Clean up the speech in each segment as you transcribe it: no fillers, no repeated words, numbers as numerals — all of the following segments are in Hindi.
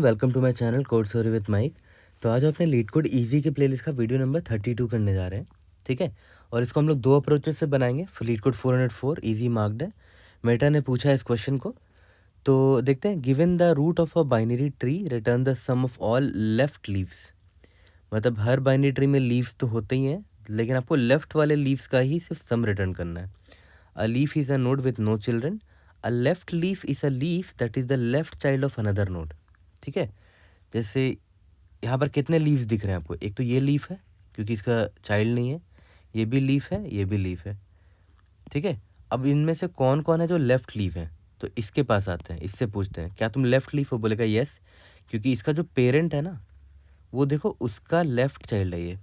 Welcome to my channel code story with Mike. तो आज हम अपने लीड कोड इजी के प्लेलिस्ट का वीडियो नंबर 32 करने जा रहे हैं, ठीक है। और इसको हम लोग दो अप्रोचेस से बनाएंगे। लीड कोड 404 इजी मार्क्ड है। मेटा ने पूछा है इस क्वेश्चन को, तो देखते हैं। Given the root of a binary tree return the sum of all left leaves. मतलब हर बाइनरी ट्री में लीव्स तो होते ही हैं, लेकिन आपको लेफ्ट वाले लीव्स का ही सिर्फ सम रिटर्न करना है। A leaf is a node with no children. A left leaf is a leaf that is the left child of another node, ठीक है। जैसे यहाँ पर कितने लीव्स दिख रहे हैं आपको? एक तो ये लीफ है क्योंकि इसका चाइल्ड नहीं है, ये भी लीफ है, ये भी लीफ है, ठीक है। अब इनमें से कौन कौन है जो लेफ्ट लीफ है? तो इसके पास आते हैं, इससे पूछते हैं क्या तुम लेफ्ट लीफ हो? बोलेगा यस, क्योंकि इसका जो पेरेंट है ना, वो देखो उसका लेफ्ट चाइल्ड है ये।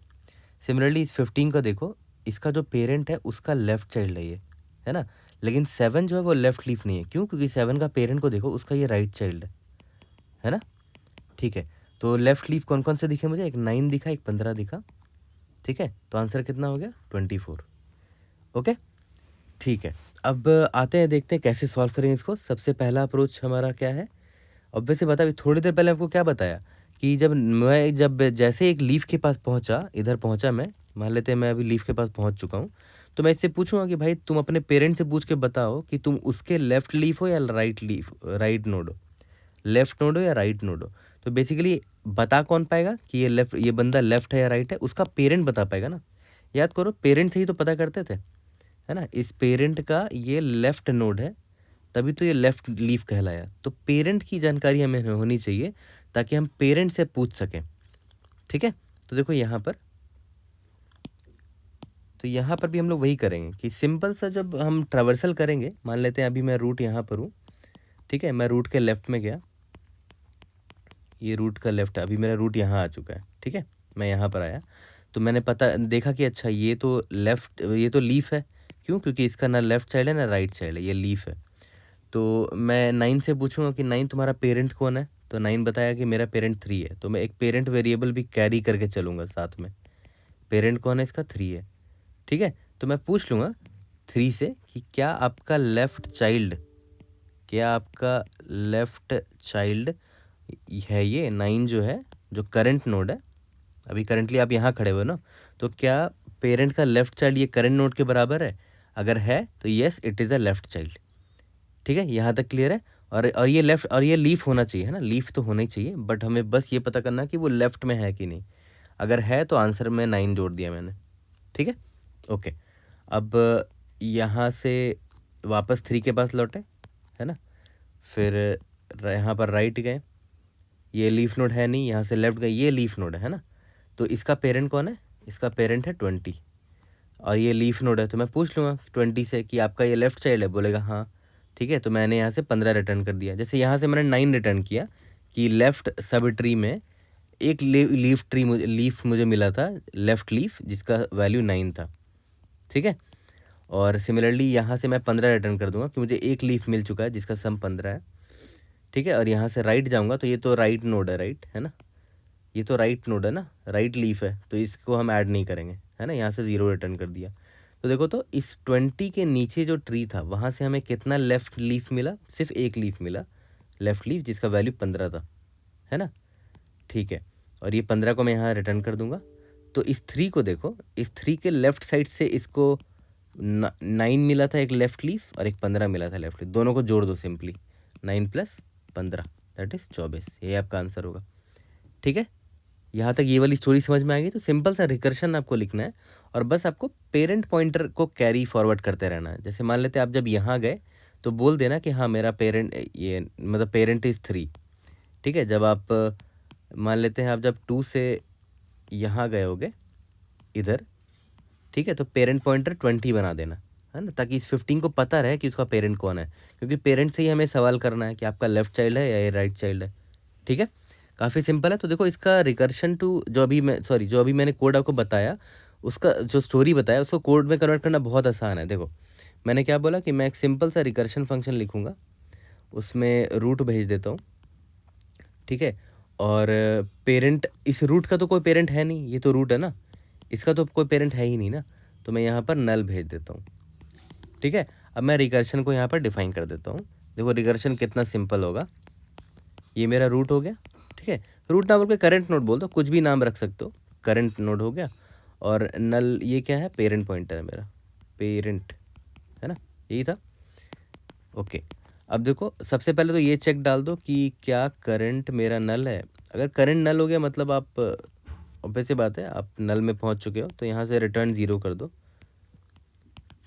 सिमिलरली इस 15 का देखो, इसका जो पेरेंट है उसका लेफ्ट चाइल्ड है ये, है ना। लेकिन 7 जो है वो लेफ्ट लीफ नहीं है। क्यों? क्योंकि 7 का पेरेंट को देखो, उसका ये राइट चाइल्ड है ना, ठीक है। तो लेफ्ट लीफ कौन कौन से दिखे मुझे? एक 9 दिखा, एक 15 दिखा, ठीक है। तो आंसर कितना हो गया? 24। ओके, ठीक है। अब आते हैं, देखते हैं कैसे सॉल्व करेंगे इसको। सबसे पहला अप्रोच हमारा क्या है? ऑब्वियसली बता, अभी थोड़ी देर पहले आपको क्या बताया कि जब जैसे एक लीफ के पास पहुंचा, इधर पहुंचा मैं, मान लेते हैं मैं अभी लीफ के पास पहुंच चुका हूं, तो मैं इससे पूछूंगा कि भाई तुम अपने पेरेंट से पूछ के बताओ कि तुम उसके लेफ्ट लीफ हो या राइट नोड हो, लेफ्ट नोड हो या राइट नोड हो। तो बेसिकली बता कौन पाएगा कि ये बंदा लेफ्ट है या राइट है? उसका पेरेंट बता पाएगा ना। याद करो, पेरेंट से ही तो पता करते थे, है ना। इस पेरेंट का ये लेफ्ट नोड है, तभी तो ये लेफ्ट लीफ कहलाया। तो पेरेंट की जानकारी हमें होनी चाहिए ताकि हम पेरेंट से पूछ सकें, ठीक है। तो देखो यहाँ पर भी हम लोग वही करेंगे कि सिंपल सा जब हम ट्रावर्सल करेंगे, मान लेते हैं अभी मैं रूट यहाँ पर हूँ, ठीक है। मैं रूट के लेफ्ट में गया, ये रूट का लेफ्ट है, अभी मेरा रूट यहाँ आ चुका है, ठीक है। मैं यहाँ पर आया तो मैंने देखा कि अच्छा ये तो लीफ है। क्यों? क्योंकि इसका ना लेफ्ट चाइल्ड है ना राइट चाइल्ड है, ये लीफ है। तो मैं 9 से पूछूंगा कि 9 तुम्हारा पेरेंट कौन है? तो 9 बताया कि मेरा पेरेंट 3 है। तो मैं एक पेरेंट वेरिएबल भी कैरी करके चलूँगा साथ में। पेरेंट कौन है इसका? 3 है, ठीक है। तो मैं पूछ लूँगा 3 से कि क्या आपका लेफ्ट चाइल्ड है ये 9 जो है, जो करंट नोड है, अभी करंटली आप यहाँ खड़े हुए ना, तो क्या पेरेंट का लेफ्ट चाइल्ड ये करंट नोड के बराबर है? अगर है तो yes, it is a left child, ठीक है। यहाँ तक क्लियर है। और ये लेफ्ट और ये लीफ होना चाहिए, है ना, लीफ तो होना ही चाहिए, बट हमें बस ये पता करना कि वो लेफ्ट में है कि नहीं। अगर है तो आंसर में 9 जोड़ दिया मैंने, ठीक है। ओके, अब यहाँ से वापस 3 के पास लौटे, है ना। फिर यहाँ पर राइट गए, ये लीफ नोड है नहीं, यहाँ से लेफ्ट गए, ये लीफ नोड है ना। तो इसका पेरेंट कौन है? इसका पेरेंट है 20, और ये लीफ नोड है। तो मैं पूछ लूँगा 20 से कि आपका ये लेफ्ट चाइल्ड है? बोलेगा हाँ, ठीक है। तो मैंने यहाँ से 15 रिटर्न कर दिया। जैसे यहाँ से मैंने 9 रिटर्न किया कि लेफ्ट सब ट्री में एक लीफ मुझे मिला था, लेफ्ट लीफ, जिसका वैल्यू 9 था, ठीक है। और सिमिलरली यहाँ से मैं 15 रिटर्न कर दूंगा कि मुझे एक लीफ मिल चुका है जिसका सम 15 है, ठीक है। और यहाँ से राइट जाऊँगा तो ये तो राइट नोड है, राइट है ना, ये तो राइट नोड है ना, राइट लीफ है, तो इसको हम ऐड नहीं करेंगे, है ना। यहाँ से 0 रिटर्न कर दिया। तो देखो, तो इस 20 के नीचे जो ट्री था वहाँ से हमें कितना लेफ्ट लीफ मिला? सिर्फ एक लीफ मिला, लेफ्ट लीफ, जिसका वैल्यू 15 था, है ना, ठीक है। और ये 15 को मैं यहाँ रिटर्न कर दूंगा। तो इस 3 को देखो, इस 3 के लेफ्ट साइड से इसको 9 मिला था एक लेफ्ट लीफ, और एक 15 मिला था लेफ्ट लीफ। दोनों को जोड़ दो सिंपली, 9 + 15 दैट इज़ 24। ये आपका आंसर होगा, ठीक है। यहाँ तक ये वाली स्टोरी समझ में आ गई। तो सिंपल सा रिकर्शन आपको लिखना है, और बस आपको पेरेंट पॉइंटर को कैरी फॉरवर्ड करते रहना है। जैसे मान लेते हैं आप जब यहाँ गए तो बोल देना कि हाँ मेरा पेरेंट, ये मतलब पेरेंट इज़ 3, ठीक है। जब आप मान लेते हैं आप जब 2 से यहाँ गए होगे इधर, ठीक है, तो पेरेंट पॉइंटर 20 बना देना, है ना, ताकि इस 15 को पता रहे कि उसका पेरेंट कौन है। क्योंकि पेरेंट से ही हमें सवाल करना है कि आपका लेफ्ट चाइल्ड है या ये राइट चाइल्ड है, ठीक है। काफ़ी सिंपल है। तो देखो, इसका रिकर्शन टू जो अभी मैंने कोड आपको बताया, उसका जो स्टोरी बताया उसको कोड में कन्वर्ट करना बहुत आसान है। देखो, मैंने क्या बोला कि मैं एक सिंपल सा रिकर्शन फंक्शन लिखूँगा, उसमें रूट भेज देता हूँ, ठीक है। और पेरेंट, इस रूट का तो कोई पेरेंट है नहीं, ये तो रूट है ना, इसका तो कोई पेरेंट है ही नहीं ना, तो मैं यहाँ पर नल भेज देता हूँ, ठीक है। अब मैं रिकर्शन को यहाँ पर डिफाइन कर देता हूँ। देखो रिकर्शन कितना सिंपल होगा। ये मेरा रूट हो गया, ठीक है, रूट ना बोल के करंट नोड बोल दो, कुछ भी नाम रख सकते हो, करंट नोड हो गया। और नल ये क्या है, पेरेंट पॉइंटर है मेरा, पेरेंट है ना, यही था। ओके, अब देखो सबसे पहले तो ये चेक डाल दो कि क्या करंट मेरा नल है। अगर करंट नल हो गया मतलब आप, ऑब्वियस सी बात है, आप नल में पहुंच चुके हो, तो यहाँ से रिटर्न ज़ीरो कर दो।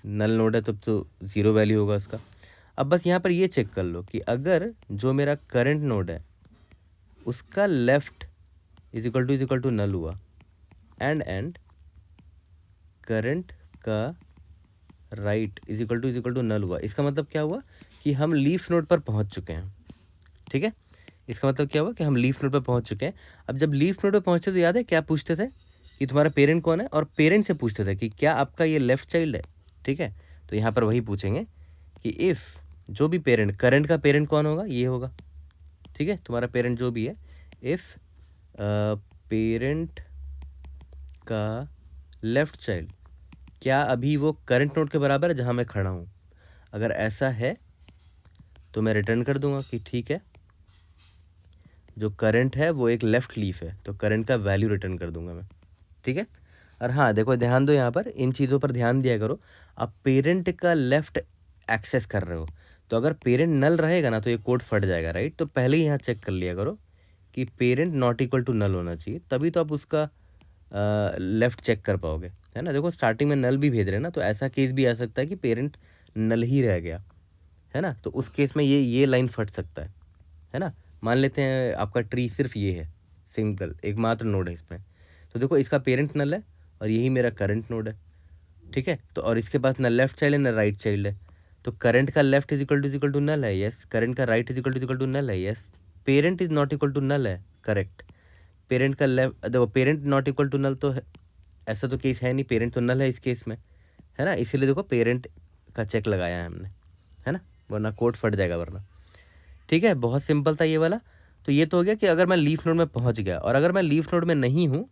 नल नोड है तब तो ज़ीरो वैल्यू होगा उसका। अब बस यहाँ पर ये चेक कर लो कि अगर जो मेरा करंट नोड है उसका left is equal to null हुआ, एंड करंट का right is equal to null हुआ, इसका मतलब क्या हुआ कि हम लीफ नोड पर पहुंच चुके हैं। ठीक है, इसका मतलब क्या हुआ कि हम लीफ नोड पर पहुंच चुके हैं। अब जब लीफ नोड पर पहुंचे तो याद है क्या पूछते थे कि तुम्हारा पेरेंट कौन है, और पेरेंट से पूछते थे कि क्या आपका ये लेफ्ट चाइल्ड है। ठीक है, तो यहाँ पर वही पूछेंगे कि इफ़ जो भी पेरेंट, करंट का पेरेंट कौन होगा, ये होगा। ठीक है, तुम्हारा पेरेंट जो भी है, इफ़ पेरेंट का लेफ्ट चाइल्ड क्या अभी वो करंट नोड के बराबर है जहाँ मैं खड़ा हूँ। अगर ऐसा है तो मैं रिटर्न कर दूंगा कि ठीक है, जो करंट है वो एक लेफ़्ट लीफ है, तो करंट का वैल्यू रिटर्न कर दूंगा मैं। ठीक है, और हाँ देखो ध्यान दो, यहाँ पर इन चीज़ों पर ध्यान दिया करो। आप पेरेंट का लेफ़्ट एक्सेस कर रहे हो, तो अगर पेरेंट नल रहेगा ना तो ये कोड फट जाएगा, राइट। तो पहले ही यहाँ चेक कर लिया करो कि parent not equal to null होना चाहिए, तभी तो आप उसका लेफ़्ट चेक कर पाओगे, है ना। देखो स्टार्टिंग में नल भी भेज रहे हैं ना, तो ऐसा केस भी आ सकता है कि पेरेंट नल ही रह गया, है ना। तो उस केस में ये लाइन फट सकता है ना। मान लेते हैं आपका ट्री सिर्फ ये है, सिंगल एकमात्र नोड है इसमें, तो देखो इसका पेरेंट नल है और यही मेरा करंट नोड है। ठीक है, तो और इसके पास ना लेफ्ट चाइल्ड है ना राइट चाइल्ड है, तो करंट का left is equal to null है, यस। करंट का right is equal to null है, yes. Parent is not equal to null है, करेक्ट। पेरेंट का लेफ्ट, देखो parent not equal to null तो है, ऐसा तो केस है नहीं, पेरेंट तो नल है इस केस में, है ना। इसीलिए देखो पेरेंट का चेक लगाया है हमने, है ना, वरना कोड फट जाएगा वरना। ठीक है, बहुत सिंपल था ये वाला। तो ये तो हो गया कि अगर मैं लीफ नोड में पहुंच गया, और अगर मैं लीफ नोड में नहीं हूँ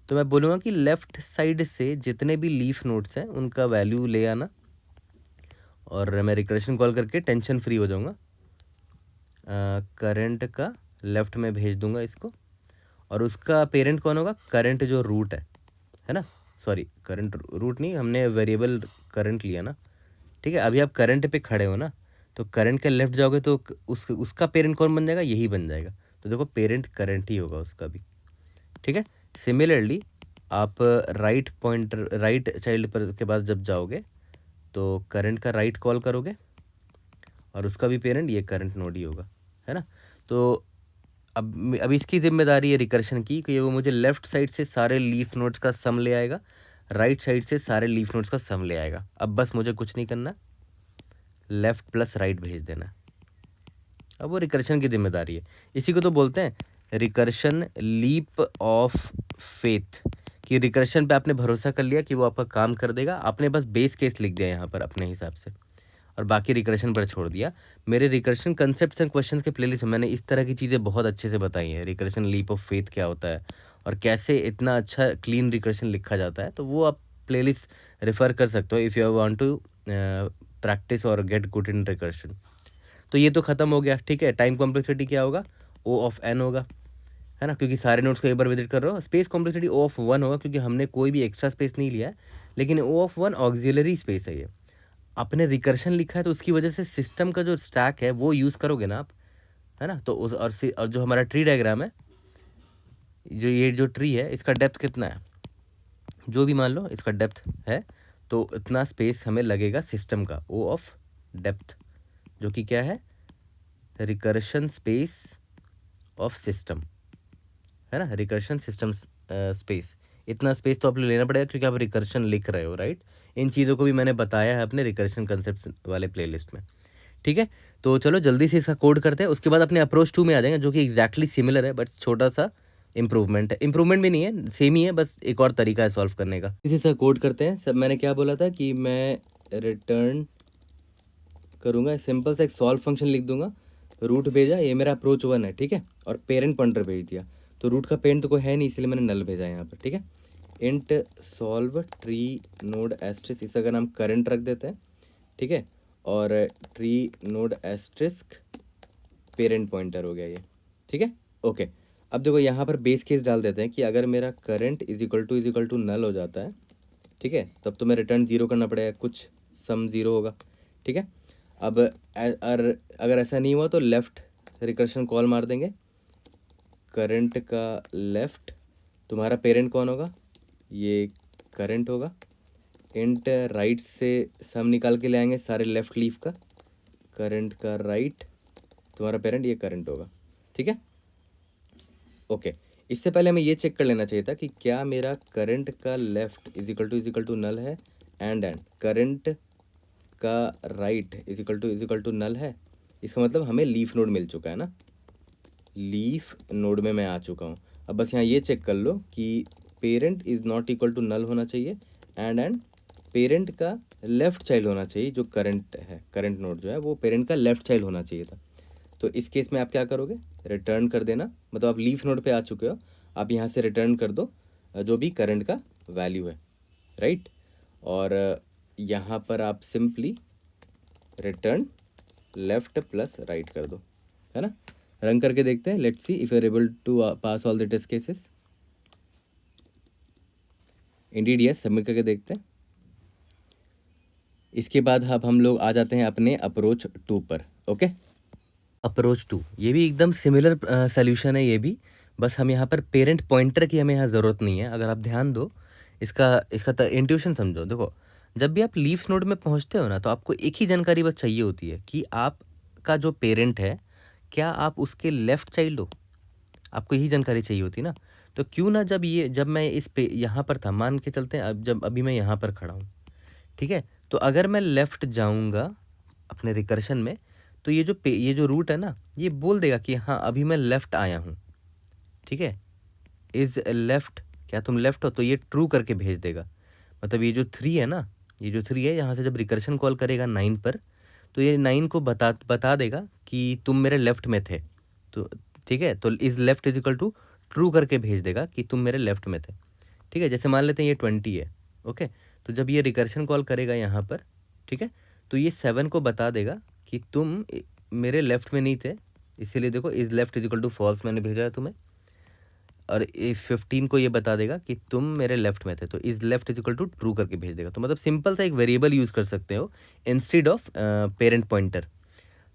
तो मैं बोलूँगा कि लेफ़्ट साइड से जितने भी लीफ नोड्स हैं उनका वैल्यू ले आना, और मैं रिकरेशन कॉल करके टेंशन फ्री हो जाऊँगा। करंट का लेफ़्ट में भेज दूंगा इसको, और उसका पेरेंट कौन होगा, करंट जो रूट है ना, सॉरी करंट रूट नहीं, हमने वेरिएबल करंट लिया ना। ठीक है, अभी आप करंट पे खड़े हो ना, तो करंट के लेफ्ट जाओगे तो उसका पेरेंट कौन बन जाएगा, यही बन जाएगा। तो देखो पेरेंट करंट ही होगा उसका भी। ठीक है, सिमिलरली आप राइट पॉइंटर, राइट चाइल्ड पर के बाद जब जाओगे तो करंट का राइट कॉल करोगे, और उसका भी पेरेंट ये करंट नोड ही होगा, है ना। तो अब इसकी जिम्मेदारी है रिकर्शन की कि वो मुझे लेफ्ट साइड से सारे लीफ नोड्स का सम ले आएगा, राइट साइड से सारे लीफ नोड्स का सम ले आएगा। अब बस मुझे कुछ नहीं करना, लेफ्ट प्लस राइट भेज देना। अब वो रिकर्शन की जिम्मेदारी है, इसी को तो बोलते हैं रिकर्शन लीप ऑफ फेथ, कि रिकर्शन पे आपने भरोसा कर लिया कि वो आपका काम कर देगा। आपने बस बेस केस लिख दिया यहाँ पर अपने हिसाब से, और बाकी रिकर्शन पर छोड़ दिया। मेरे रिकर्शन कंसेप्ट्स एंड क्वेश्चंस के प्लेलिस्ट में मैंने इस तरह की चीज़ें बहुत अच्छे से बताई हैं। रिकर्शन लीप ऑफ फेथ क्या होता है और कैसे इतना अच्छा क्लीन रिकर्शन लिखा जाता है, तो वो आप प्लेलिस्ट रेफ़र कर सकते हो if you want to practice और गेट गुड इन रिकर्शन। तो ये तो ख़त्म हो गया। ठीक है, टाइम कॉम्प्लेक्सिटी क्या होगा, ओ ऑफ एन होगा, है ना, क्योंकि सारे नोट्स को एक बार विजिट कर रहे हो। Space complexity O of one होगा, क्योंकि हमने कोई भी एक्स्ट्रा स्पेस नहीं लिया है, लेकिन ओ ऑफ वन ऑक्सिलरी स्पेस है। ये आपने रिकर्शन लिखा है तो उसकी वजह से सिस्टम का जो स्टैक है वो यूज़ करोगे ना आप, है ना। तो उस और जो हमारा ट्री डायग्राम है, जो ये जो ट्री है इसका डेप्थ कितना है, जो भी मान लो इसका डेप्थ है, तो इतना स्पेस हमें लगेगा सिस्टम का, ओ ऑफ डेप्थ, जो कि क्या है, रिकर्शन स्पेस ऑफ सिस्टम, है ना। रिकर्शन सिस्टम स्पेस, इतना स्पेस तो आप लेना पड़ेगा क्योंकि आप रिकर्शन लिख रहे हो, राइट। इन चीज़ों को भी मैंने बताया है अपने रिकर्शन कंसेप्ट वाले प्लेलिस्ट में। ठीक है, तो चलो जल्दी से इसका कोड करते हैं, उसके बाद अपने अप्रोच 2 में आ जाएंगे, जो कि एग्जैक्टली सिमिलर है बट छोटा सा इंप्रूवमेंट है। इंप्रूवमेंट भी नहीं है, सेम ही है, बस एक और तरीका है सॉल्व करने का। इसी से कोड करते हैं। सब मैंने क्या बोला था कि मैं रिटर्न करूँगा, सिंपल सा एक सॉल्व फंक्शन लिख दूंगा, रूट भेजा, ये मेरा अप्रोच 1 है, ठीक है, और पेरेंट पॉइंटर भेज दिया। तो रूट का पेरेंट तो कोई है नहीं, इसलिए मैंने नल भेजा यहाँ पर। ठीक है, int solve tree node asterisk, इसका का नाम करंट रख देते हैं। ठीक है, और tree node asterisk parent pointer हो गया ये। ठीक है, ओके। अब देखो यहाँ पर बेस केस डाल देते हैं कि अगर मेरा current is equal to null हो जाता है, ठीक है, तब तो मैं रिटर्न ज़ीरो करना पड़ेगा, कुछ सम ज़ीरो होगा, ठीक है। अब अगर ऐसा नहीं हुआ तो लेफ़्ट रिकर्शन कॉल मार देंगे, करंट का लेफ़्ट, तुम्हारा पेरेंट कौन होगा, ये करंट होगा, इंट राइट से सम निकाल के ले आएंगे सारे लेफ़्ट लीफ का, करंट का राइट, तुम्हारा पेरेंट ये करंट होगा, ठीक है, ओके। इससे पहले हमें ये चेक कर लेना चाहिए था कि क्या मेरा करंट का left is equal to null है, एंड करंट का right is equal to null है। इसका मतलब हमें लीफ नोड मिल चुका है ना, लीफ नोड में मैं आ चुका हूँ। अब बस यहाँ ये चेक कर लो कि parent is not equal to null होना चाहिए, एंड पेरेंट का लेफ़्ट चाइल्ड होना चाहिए, जो करंट है, करंट नोड जो है वो पेरेंट का लेफ़्ट चाइल्ड होना चाहिए था। तो इस केस में आप क्या करोगे, रिटर्न कर देना, मतलब आप लीफ नोड पे आ चुके हो, आप यहाँ से रिटर्न कर दो जो भी करंट का वैल्यू है, राइट। और यहाँ पर आप simply return left plus right कर दो, है ना। रन करके देखते हैं, let's see if you are able to pass all the test cases. Indeed yes, submit करके देखते हैं। इसके बाद अब हम लोग आ जाते हैं अपने अप्रोच 2 पर, ओके। अप्रोच 2 ये भी एकदम सिमिलर सोल्यूशन है, ये भी, बस हम यहाँ पर पेरेंट पॉइंटर की हमें यहाँ ज़रूरत नहीं है। अगर आप ध्यान दो, इसका इसका इंट्यूशन समझो। देखो, जब भी आप लीफ नोड में पहुँचते हो ना, तो आपको एक ही जानकारी बस चाहिए होती है कि आपका जो पेरेंट है, क्या आप उसके लेफ़्ट चाइल्ड हो, आपको यही जानकारी चाहिए होती ना। तो क्यों ना जब मैं इस पे यहाँ पर था, मान के चलते हैं, अब जब अभी मैं यहाँ पर खड़ा हूँ, ठीक है, तो अगर मैं लेफ़्ट जाऊँगा अपने रिकर्शन में, तो ये जो रूट है ना, ये बोल देगा कि हाँ अभी मैं लेफ़्ट आया हूँ, ठीक है, इज़ लेफ़्ट, क्या तुम लेफ़्ट हो, तो ये ट्रू करके भेज देगा। मतलब ये जो 3 है ना, ये जो 3 है, यहाँ से जब रिकर्शन कॉल करेगा 9 पर, तो ये 9 को बता देगा कि तुम मेरे लेफ़्ट में थे, तो ठीक है, तो is left is equal to true करके भेज देगा कि तुम मेरे लेफ़्ट में थे, ठीक है। जैसे मान लेते हैं ये 20 है, ओके, तो जब ये रिकर्शन कॉल करेगा यहाँ पर, ठीक है, तो ये 7 को बता देगा कि तुम मेरे लेफ़्ट में नहीं थे, इसीलिए देखो is left is equal to false मैंने भेजा है तुम्हें, और 15 को ये बता देगा कि तुम मेरे लेफ़्ट में थे, तो is left is equal to true करके भेज देगा। तो मतलब सिंपल सा एक वेरिएबल यूज़ कर सकते हो इंस्टेड ऑफ पेरेंट पॉइंटर।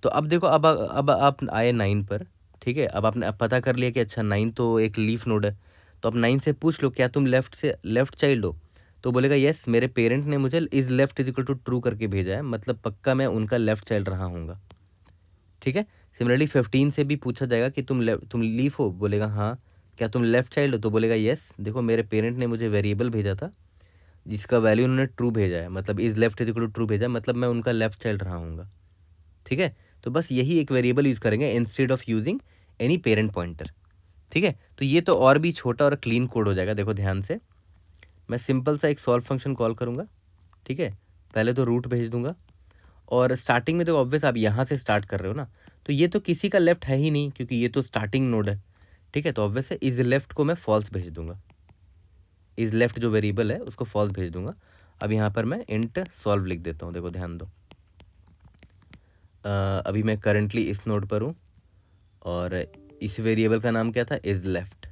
तो अब देखो, अब आप आए 9 पर, ठीक है, अब आपने अब पता कर लिया कि अच्छा 9 तो एक लीफ नोड है, तो अब 9 से पूछ लो क्या तुम लेफ़्ट चाइल्ड हो, तो बोलेगा यस, मेरे पेरेंट ने मुझे is left is equal to true करके भेजा है, मतलब पक्का मैं उनका लेफ़्ट चाइल्ड रहा हूँगा, ठीक है। सिमिलरली 15 से भी पूछा जाएगा कि तुम लीफ हो, बोलेगा हाँ, क्या तुम लेफ़्ट चाइल्ड हो, तो बोलेगा यस, देखो मेरे पेरेंट ने मुझे वेरिएबल भेजा था जिसका वैल्यू उन्होंने ट्रू भेजा है, मतलब is left is equal to true भेजा, मतलब मैं उनका लेफ़्ट चाइल्ड रहा हूँगा, ठीक है। तो बस यही एक वेरिएबल यूज़ करेंगे instead of using any parent pointer, ठीक है। तो ये तो और भी छोटा और क्लीन कोड हो जाएगा। देखो ध्यान से, मैं सिंपल सा एक सॉल्व फंक्शन कॉल करूँगा, ठीक है, पहले तो रूट भेज दूंगा, और स्टार्टिंग में तो ऑब्वियस आप यहाँ से स्टार्ट कर रहे हो ना, तो ये तो किसी का लेफ्ट है ही नहीं क्योंकि ये तो स्टार्टिंग नोड है, ठीक है, तो ऑब्वियस है इज़ लेफ्ट को मैं फॉल्स भेज दूंगा, इज़ लेफ्ट जो वेरिएबल है उसको फॉल्स भेज दूंगा। अब यहाँ पर मैं इंट सॉल्व लिख देता हूँ, देखो ध्यान दो, अभी मैं करंटली इस नोड पर हूँ और इस वेरिएबल का नाम क्या था, इज़ लेफ्ट,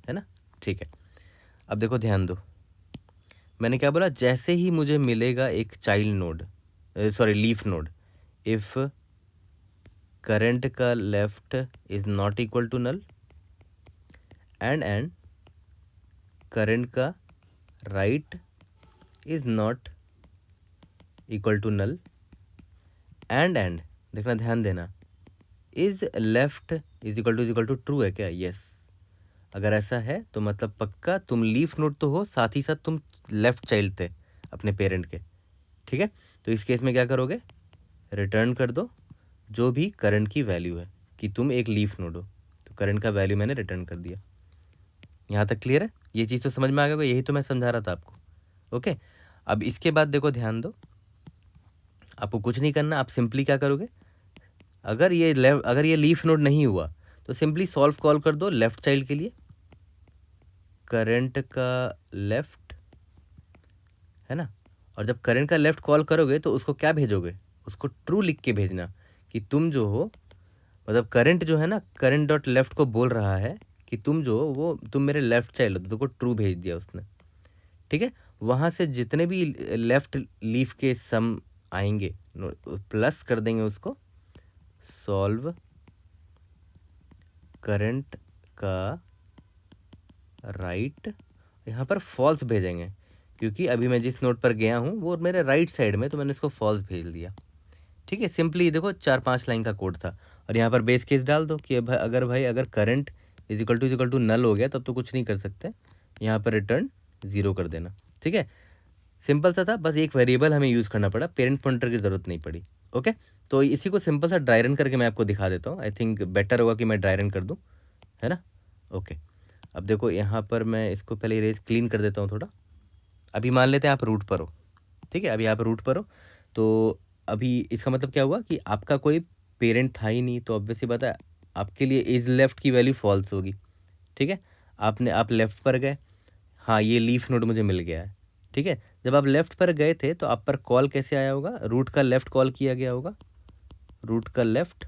है ना, ठीक है। अब देखो ध्यान दो, मैंने क्या बोला, जैसे ही मुझे मिलेगा एक child node, sorry leaf node, if current का left is not equal to null and current का right is not equal to null and देखना, ध्यान देना, is left is equal to true है क्या, यस। अगर ऐसा है तो मतलब पक्का तुम लीफ नोड तो हो, साथ ही साथ तुम लेफ्ट चाइल्ड थे अपने पेरेंट के, ठीक है। तो इस केस में क्या करोगे, रिटर्न कर दो जो भी करंट की वैल्यू है कि तुम एक लीफ नोड हो, तो करंट का वैल्यू मैंने रिटर्न कर दिया। यहाँ तक क्लियर है, ये चीज़ तो समझ में आ गया, यही तो मैं समझा रहा था आपको, ओके। अब इसके बाद देखो ध्यान दो, आपको कुछ नहीं करना, आप सिंपली क्या करोगे, अगर ये लीफ नोड नहीं हुआ तो सिंपली सॉल्व कॉल कर दो लेफ्ट चाइल्ड के लिए, करंट का लेफ्ट, है ना, और जब करंट का लेफ्ट कॉल करोगे तो उसको क्या भेजोगे, उसको ट्रू लिख के भेजना कि तुम जो हो, मतलब करंट जो है ना, करंट डॉट लेफ्ट को बोल रहा है कि तुम मेरे लेफ्ट चाइल्ड हो, तो तुमको ट्रू भेज दिया उसने, ठीक है। वहाँ से जितने भी लेफ्ट लीफ के सम आएंगे प्लस कर देंगे उसको, सॉल्व करंट का राइट, यहाँ पर फॉल्स भेजेंगे क्योंकि अभी मैं जिस नोड पर गया हूँ वो मेरे राइट साइड में, तो मैंने इसको फॉल्स भेज दिया, ठीक है। सिंपली देखो 4-5 लाइन का कोड था। और यहाँ पर बेस केस डाल दो कि अगर current is equal to null हो गया तब तो कुछ नहीं कर सकते, यहाँ पर रिटर्न 0 कर देना, ठीक है। सिंपल सा था, बस एक वेरिएबल हमें यूज़ करना पड़ा, पेरेंट पॉइंटर की ज़रूरत नहीं पड़ी। ओके, तो इसी को सिंपल सा ड्राई रन करके मैं आपको दिखा देता हूँ। आई थिंक बेटर होगा कि मैं ड्राई रन कर दूँ, है ना। ओके, अब देखो यहाँ पर मैं इसको पहले इरेज क्लीन कर देता हूँ थोड़ा। अभी मान लेते हैं आप रूट पर हो, ठीक है। अभी आप रूट पर हो, तो अभी इसका मतलब क्या हुआ कि आपका कोई पेरेंट था ही नहीं, तो ऑब्वियसली बात है आपके लिए इज लेफ्ट की वैल्यू फॉल्स होगी, ठीक है। आप लेफ़्ट पर गए, हाँ ये लीफ नोड मुझे मिल गया है, ठीक है। जब आप लेफ़्ट पर गए थे तो आप पर कॉल कैसे आया होगा, रूट का लेफ़्ट कॉल किया गया होगा, रूट का लेफ़्ट,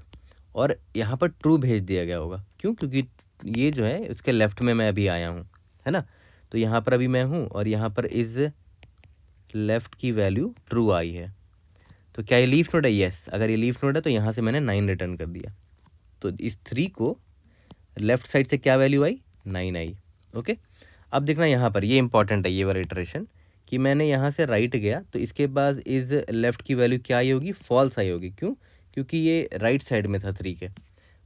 और यहाँ पर ट्रू भेज दिया गया होगा। क्यों? क्योंकि ये जो है उसके लेफ़्ट में मैं अभी आया हूँ, है ना। तो यहाँ पर अभी मैं हूँ और यहाँ पर इज़ लेफ़्ट की वैल्यू ट्रू आई है, तो क्या ये लीफ नोड है? यस, अगर ये लीफ नोड है तो यहाँ से मैंने 9 रिटर्न कर दिया। तो इस 3 को लेफ़्ट साइड से क्या वैल्यू आई? 9 आई। ओके, अब देखना यहाँ पर ये इंपॉर्टेंट है, ये वाला इटरेशन, कि मैंने यहाँ से राइट गया तो इसके बाद इज़ लेफ़्ट की वैल्यू क्या आई होगी? फॉल्स आई होगी। क्यों? क्योंकि ये राइट साइड में था 3 के,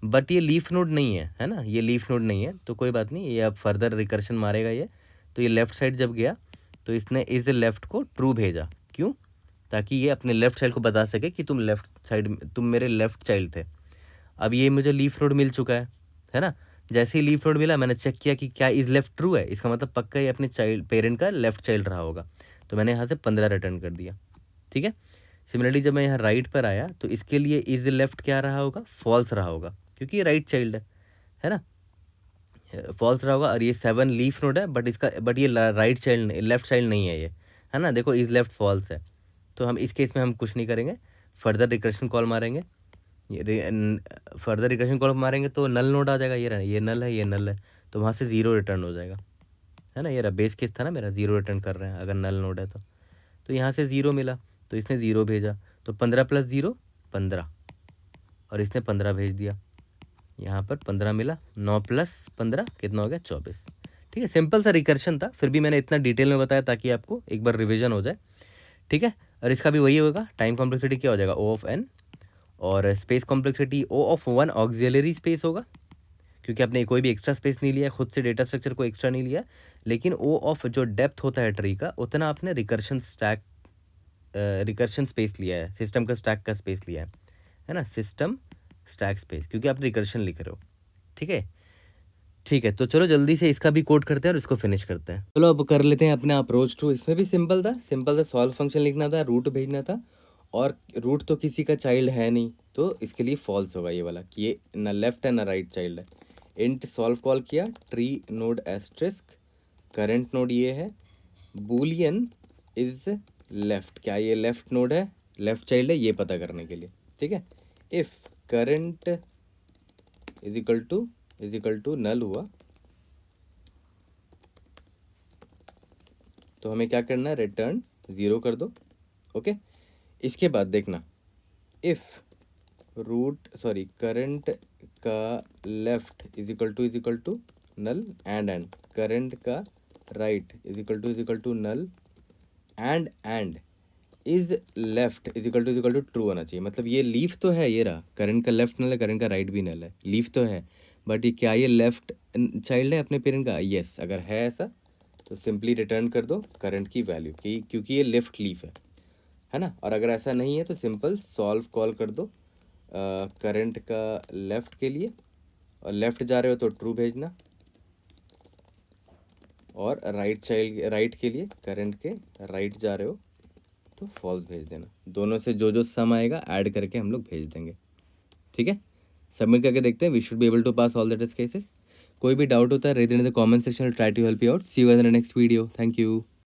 बट ये लीफ नोड नहीं है ना, ये लीफ नोड नहीं है, तो कोई बात नहीं, ये अब फर्दर रिकर्शन मारेगा ये। तो ये लेफ़्ट साइड जब गया तो इसने इज़ लेफ़्ट को ट्रू भेजा। क्यों? ताकि ये अपने लेफ़्ट चाइल्ड को बता सके कि तुम मेरे लेफ़्ट चाइल्ड थे। अब ये मुझे लीफ नोड मिल चुका है ना। जैसे ही लीफ नोड मिला मैंने चेक किया कि क्या इज़ लेफ्ट ट्रू है, इसका मतलब पक्का ये अपने पेरेंट का लेफ्ट चाइल्ड रहा होगा, तो मैंने यहाँ से 15 रिटर्न कर दिया, ठीक है। सिमिलरली जब मैं यहाँ राइट पर आया तो इसके लिए इज़ लेफ्ट क्या रहा होगा? फॉल्स रहा होगा, क्योंकि ये राइट चाइल्ड है ना, फॉल्स रहा होगा। और ये 7 लीफ नोड है, बट ये राइट चाइल्ड लेफ्ट चाइल्ड नहीं है ये, है ना। देखो इज़ लेफ्ट फॉल्स है, तो हम इस केस में हम कुछ नहीं करेंगे, फर्दर रिकर्शन कॉल मारेंगे। फर्दर रिकर्शन कॉल मारेंगे तो नल नोड आ जाएगा, ये नल है, ये नल है, तो वहाँ से 0 रिटर्न हो जाएगा, है ना। ये रहा बेस केस था ना मेरा, 0 रिटर्न कर रहे हैं अगर नल नोड है तो यहाँ से 0 मिला तो इसने 0 भेजा, तो 15 + 0 15, और इसने 15 भेज दिया, यहाँ पर 15 मिला, 9 + 15 कितना हो गया? 24, ठीक है। सिंपल सा रिकर्शन था, फिर भी मैंने इतना डिटेल में बताया ताकि आपको एक बार रिविजन हो जाए, ठीक है। और इसका भी वही होगा, टाइम कॉम्प्लेक्सिटी क्या हो जाएगा? O ऑफ n, और space complexity O of 1 auxiliary space होगा, क्योंकि आपने कोई भी एक्स्ट्रा स्पेस नहीं लिया, खुद से डेटा स्ट्रक्चर को एक्स्ट्रा नहीं लिया, लेकिन O ऑफ जो डेप्थ होता है ट्री का उतना आपने रिकर्शन स्पेस लिया है, सिस्टम का स्टैक का स्पेस लिया है ना, सिस्टम स्टैक स्पेस, क्योंकि आप रिकर्शन लिख रहे हो, ठीक है। ठीक है, तो चलो जल्दी से इसका भी कोड करते हैं और इसको फिनिश करते हैं। चलो अब कर लेते हैं अपना अप्रोच टू। इसमें भी सिंपल था, सॉल्व फंक्शन लिखना था, रूट भेजना था, और रूट तो किसी का चाइल्ड है नहीं, तो इसके लिए फॉल्स होगा ये वाला कि ये ना लेफ्ट है ना राइट चाइल्ड है। इंट सॉल्व कॉल किया, tree node asterisk, current node ये है, बूलियन इज लेफ्ट, क्या ये लेफ्ट नोड है, लेफ्ट चाइल्ड है, ये पता करने के लिए, ठीक है। If current is equal to null हुआ तो हमें क्या करना है? रिटर्न 0 कर दो, ओके। इसके बाद देखना, इफ़ करंट का left is equal to null and current का right is equal to null and is left is equal to true होना चाहिए। मतलब ये लीफ तो है, ये रहा करंट का लेफ्ट नल है, करंट का राइट भी नल है, लीफ तो है, बट ये क्या ये लेफ्ट चाइल्ड है अपने पेरेंट का? यस, अगर है ऐसा तो सिंपली रिटर्न कर दो करंट की वैल्यू की, क्योंकि ये लेफ्ट लीफ है ना। और अगर ऐसा नहीं है तो सिंपल सॉल्व कॉल कर दो करंट का लेफ़्ट के लिए, और लेफ़्ट जा रहे हो तो ट्रू भेजना, और राइट के लिए करंट के राइट जा रहे हो तो फॉल्स भेज देना। दोनों से जो सम आएगा ऐड करके हम लोग भेज देंगे, ठीक है। सबमिट करके देखते हैं, we should be able to pass all the test cases. कोई भी डाउट होता है raise in the comment section, try to help you out. See you in the next video, thank you.